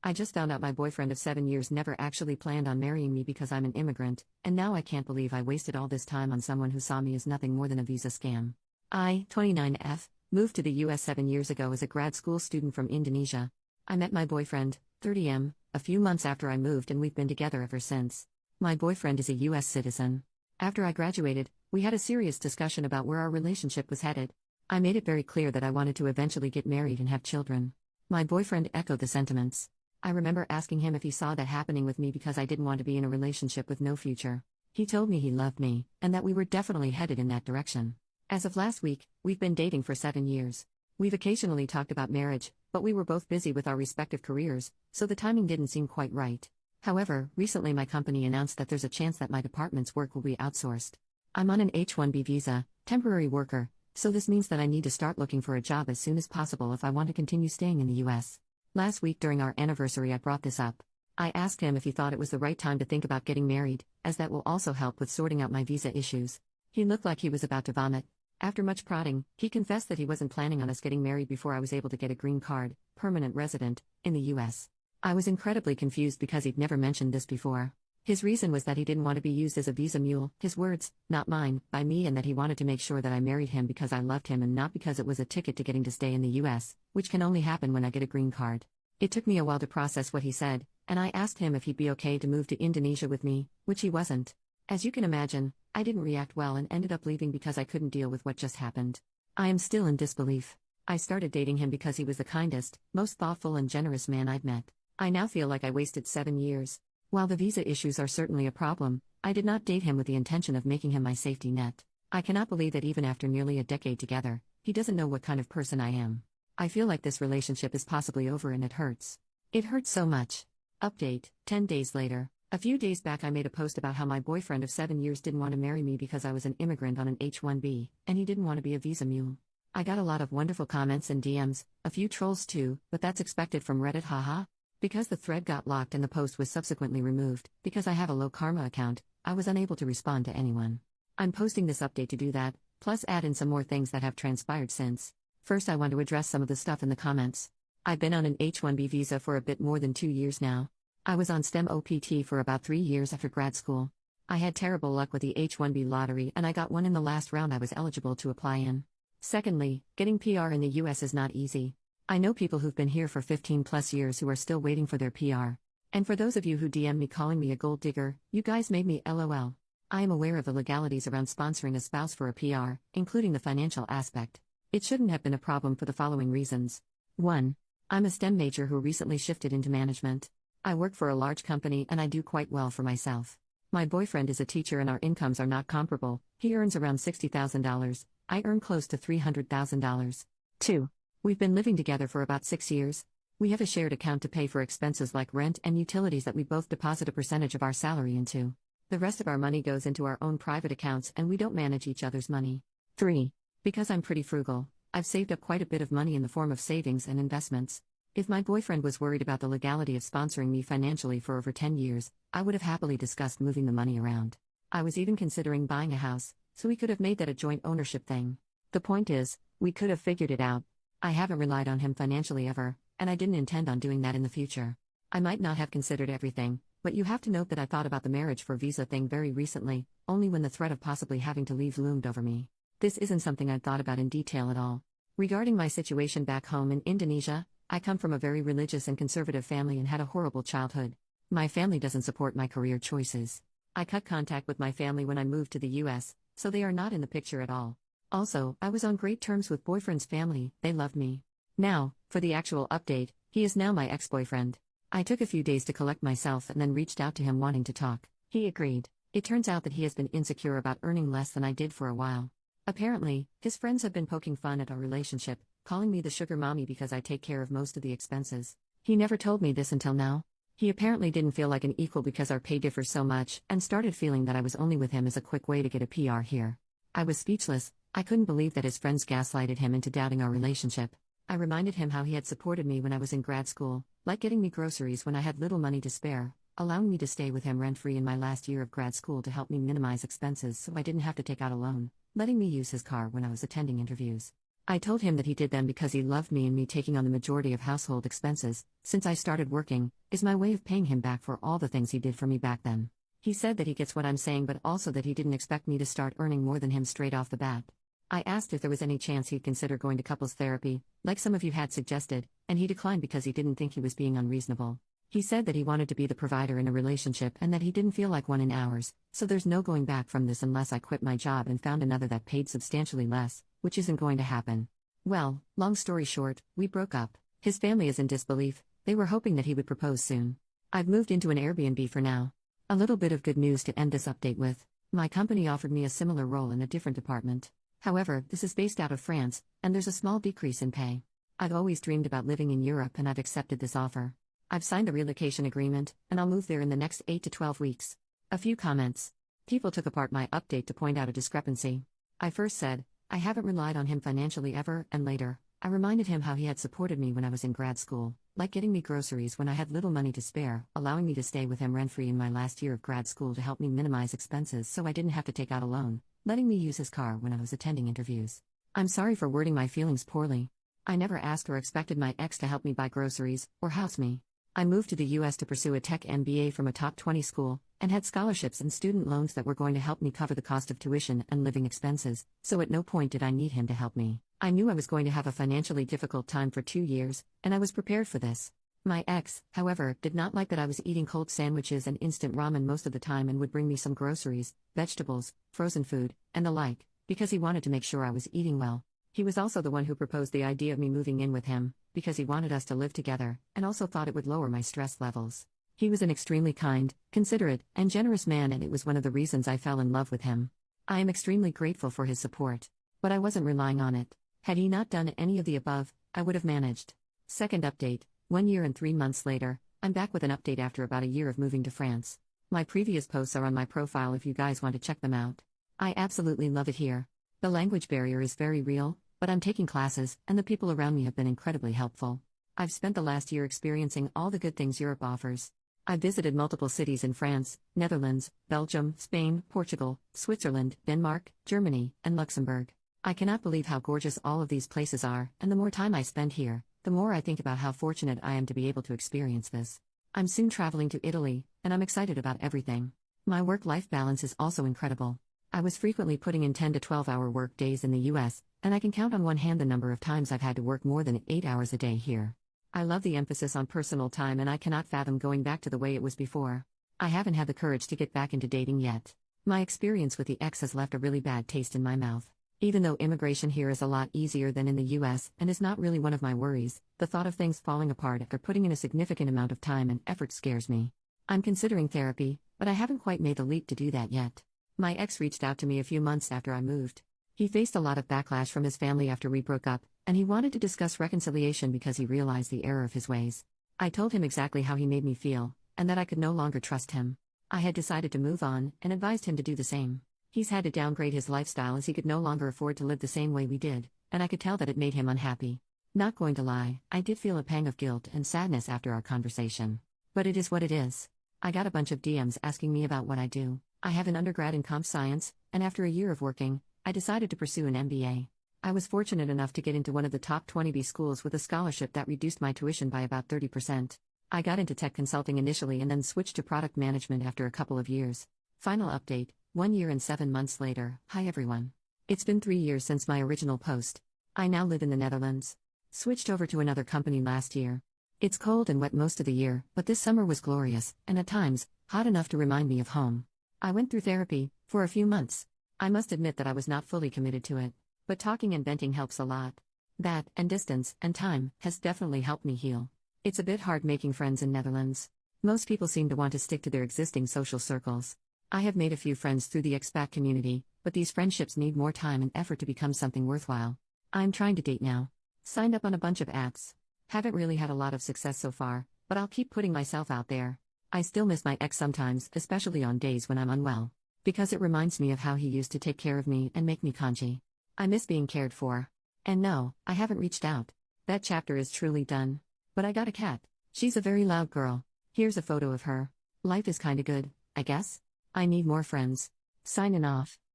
I just found out my boyfriend of 7 years never actually planned on marrying me because I'm an immigrant, and now I can't believe I wasted all this time on someone who saw me as nothing more than a visa scam. I, 29F, moved to the US 7 years ago as a grad school student from Indonesia. I met my boyfriend, 30M, a few months after I moved, and we've been together ever since. My boyfriend is a US citizen. After I graduated, we had a serious discussion about where our relationship was headed. I made it very clear that I wanted to eventually get married and have children. My boyfriend echoed the sentiments. I remember asking him if he saw that happening with me because I didn't want to be in a relationship with no future. He told me he loved me, and that we were definitely headed in that direction. As of last week, we've been dating for 7 years. We've occasionally talked about marriage, but we were both busy with our respective careers, so the timing didn't seem quite right. However, recently my company announced that there's a chance that my department's work will be outsourced. I'm on an H-1B visa, temporary worker, so this means that I need to start looking for a job as soon as possible if I want to continue staying in the US. Last week during our anniversary I brought this up. I asked him if he thought it was the right time to think about getting married, as that will also help with sorting out my visa issues. He looked like he was about to vomit. After much prodding, he confessed that he wasn't planning on us getting married before I was able to get a green card, permanent resident, in the US. I was incredibly confused because he'd never mentioned this before. His reason was that he didn't want to be used as a visa mule, his words, not mine, by me, and that he wanted to make sure that I married him because I loved him and not because it was a ticket to getting to stay in the US, which can only happen when I get a green card. It took me a while to process what he said, and I asked him if he'd be okay to move to Indonesia with me, which he wasn't. As you can imagine, I didn't react well and ended up leaving because I couldn't deal with what just happened. I am still in disbelief. I started dating him because he was the kindest, most thoughtful and generous man I'd met. I now feel like I wasted 7 years. While the visa issues are certainly a problem, I did not date him with the intention of making him my safety net. I cannot believe that even after nearly a decade together, he doesn't know what kind of person I am. I feel like this relationship is possibly over and it hurts. It hurts so much. Update, 10 days later. A few days back I made a post about how my boyfriend of 7 years didn't want to marry me because I was an immigrant on an H-1B, and he didn't want to be a visa mule. I got a lot of wonderful comments and DMs, a few trolls too, but that's expected from Reddit, haha. Because the thread got locked and the post was subsequently removed, because I have a low karma account, I was unable to respond to anyone. I'm posting this update to do that, plus add in some more things that have transpired since. First I want to address some of the stuff in the comments. I've been on an H-1B visa for a bit more than 2 years now. I was on STEM OPT for about 3 years after grad school. I had terrible luck with the H-1B lottery and I got one in the last round I was eligible to apply in. Secondly, getting PR in the US is not easy. I know people who've been here for 15 plus years who are still waiting for their PR. And for those of you who DM me calling me a gold digger, you guys made me LOL. I am aware of the legalities around sponsoring a spouse for a PR, including the financial aspect. It shouldn't have been a problem for the following reasons. 1. I'm a STEM major who recently shifted into management. I work for a large company and I do quite well for myself. My boyfriend is a teacher and our incomes are not comparable. He earns around $60,000. I earn close to $300,000. 2. We've been living together for about 6 years. We have a shared account to pay for expenses like rent and utilities that we both deposit a percentage of our salary into. The rest of our money goes into our own private accounts and we don't manage each other's money. 3. Because I'm pretty frugal, I've saved up quite a bit of money in the form of savings and investments. If my boyfriend was worried about the legality of sponsoring me financially for over 10 years, I would have happily discussed moving the money around. I was even considering buying a house, so we could have made that a joint ownership thing. The point is, we could have figured it out. I haven't relied on him financially ever, and I didn't intend on doing that in the future. I might not have considered everything, but you have to note that I thought about the marriage for visa thing very recently, only when the threat of possibly having to leave loomed over me. This isn't something I'd thought about in detail at all. Regarding my situation back home in Indonesia, I come from a very religious and conservative family and had a horrible childhood. My family doesn't support my career choices. I cut contact with my family when I moved to the US, so they are not in the picture at all. Also, I was on great terms with boyfriend's family, they loved me. Now, for the actual update, he is now my ex-boyfriend. I took a few days to collect myself and then reached out to him wanting to talk. He agreed. It turns out that he has been insecure about earning less than I did for a while. Apparently, his friends have been poking fun at our relationship, calling me the sugar mommy because I take care of most of the expenses. He never told me this until now. He apparently didn't feel like an equal because our pay differs so much and started feeling that I was only with him as a quick way to get a PR here. I was speechless. I couldn't believe that his friends gaslighted him into doubting our relationship. I reminded him how he had supported me when I was in grad school, like getting me groceries when I had little money to spare, allowing me to stay with him rent-free in my last year of grad school to help me minimize expenses so I didn't have to take out a loan, letting me use his car when I was attending interviews. I told him that he did them because he loved me, and me taking on the majority of household expenses, since I started working, is my way of paying him back for all the things he did for me back then. He said that he gets what I'm saying, but also that he didn't expect me to start earning more than him straight off the bat. I asked if there was any chance he'd consider going to couples therapy, like some of you had suggested, and he declined because he didn't think he was being unreasonable. He said that he wanted to be the provider in a relationship and that he didn't feel like one in ours, so there's no going back from this unless I quit my job and found another that paid substantially less, which isn't going to happen. Well, long story short, we broke up. His family is in disbelief, they were hoping that he would propose soon. I've moved into an Airbnb for now. A little bit of good news to end this update with. My company offered me a similar role in a different department. However, this is based out of France, and there's a small decrease in pay. I've always dreamed about living in Europe and I've accepted this offer. I've signed the relocation agreement, and I'll move there in the next 8 to 12 weeks. A few comments. People took apart my update to point out a discrepancy. I first said, I haven't relied on him financially ever, and later, I reminded him how he had supported me when I was in grad school, like getting me groceries when I had little money to spare, allowing me to stay with him rent-free in my last year of grad school to help me minimize expenses so I didn't have to take out a loan, letting me use his car when I was attending interviews. I'm sorry for wording my feelings poorly. I never asked or expected my ex to help me buy groceries, or house me. I moved to the US to pursue a tech MBA from a top 20 school, and had scholarships and student loans that were going to help me cover the cost of tuition and living expenses, so at no point did I need him to help me. I knew I was going to have a financially difficult time for 2 years, and I was prepared for this. My ex, however, did not like that I was eating cold sandwiches and instant ramen most of the time and would bring me some groceries, vegetables, frozen food, and the like, because he wanted to make sure I was eating well. He was also the one who proposed the idea of me moving in with him, because he wanted us to live together, and also thought it would lower my stress levels. He was an extremely kind, considerate, and generous man, and it was one of the reasons I fell in love with him. I am extremely grateful for his support. But I wasn't relying on it. Had he not done any of the above, I would have managed. Second update, 1 year and 3 months later, I'm back with an update after about a year of moving to France. My previous posts are on my profile if you guys want to check them out. I absolutely love it here. The language barrier is very real, but I'm taking classes, and the people around me have been incredibly helpful. I've spent the last year experiencing all the good things Europe offers. I've visited multiple cities in France, Netherlands, Belgium, Spain, Portugal, Switzerland, Denmark, Germany, and Luxembourg. I cannot believe how gorgeous all of these places are, and the more time I spend here, the more I think about how fortunate I am to be able to experience this. I'm soon traveling to Italy, and I'm excited about everything. My work-life balance is also incredible. I was frequently putting in 10 to 12-hour work days in the US, and I can count on one hand the number of times I've had to work more than 8 hours a day here. I love the emphasis on personal time, and I cannot fathom going back to the way it was before. I haven't had the courage to get back into dating yet. My experience with the ex has left a really bad taste in my mouth. Even though immigration here is a lot easier than in the US and is not really one of my worries, the thought of things falling apart after putting in a significant amount of time and effort scares me. I'm considering therapy, but I haven't quite made the leap to do that yet. My ex reached out to me a few months after I moved. He faced a lot of backlash from his family after we broke up, and he wanted to discuss reconciliation because he realized the error of his ways. I told him exactly how he made me feel, and that I could no longer trust him. I had decided to move on, and advised him to do the same. He's had to downgrade his lifestyle as he could no longer afford to live the same way we did, and I could tell that it made him unhappy. Not going to lie, I did feel a pang of guilt and sadness after our conversation. But it is what it is. I got a bunch of DMs asking me about what I do. I have an undergrad in comp science, and after a year of working, I decided to pursue an MBA. I was fortunate enough to get into one of the top 20B schools with a scholarship that reduced my tuition by about 30%. I got into tech consulting initially and then switched to product management after a couple of years. Final update, 1 year and 7 months later. Hi everyone. It's been 3 years since my original post. I now live in the Netherlands. Switched over to another company last year. It's cold and wet most of the year, but this summer was glorious, and at times, hot enough to remind me of home. I went through therapy, for a few months. I must admit that I was not fully committed to it. But talking and venting helps a lot. That, and distance, and time, has definitely helped me heal. It's a bit hard making friends in Netherlands. Most people seem to want to stick to their existing social circles. I have made a few friends through the expat community, but these friendships need more time and effort to become something worthwhile. I'm trying to date now. Signed up on a bunch of apps. Haven't really had a lot of success so far, but I'll keep putting myself out there. I still miss my ex sometimes, especially on days when I'm unwell. Because it reminds me of how he used to take care of me and make me congee. I miss being cared for. And no, I haven't reached out. That chapter is truly done. But I got a cat. She's a very loud girl. Here's a photo of her. Life is kinda good, I guess. I need more friends. Signing off.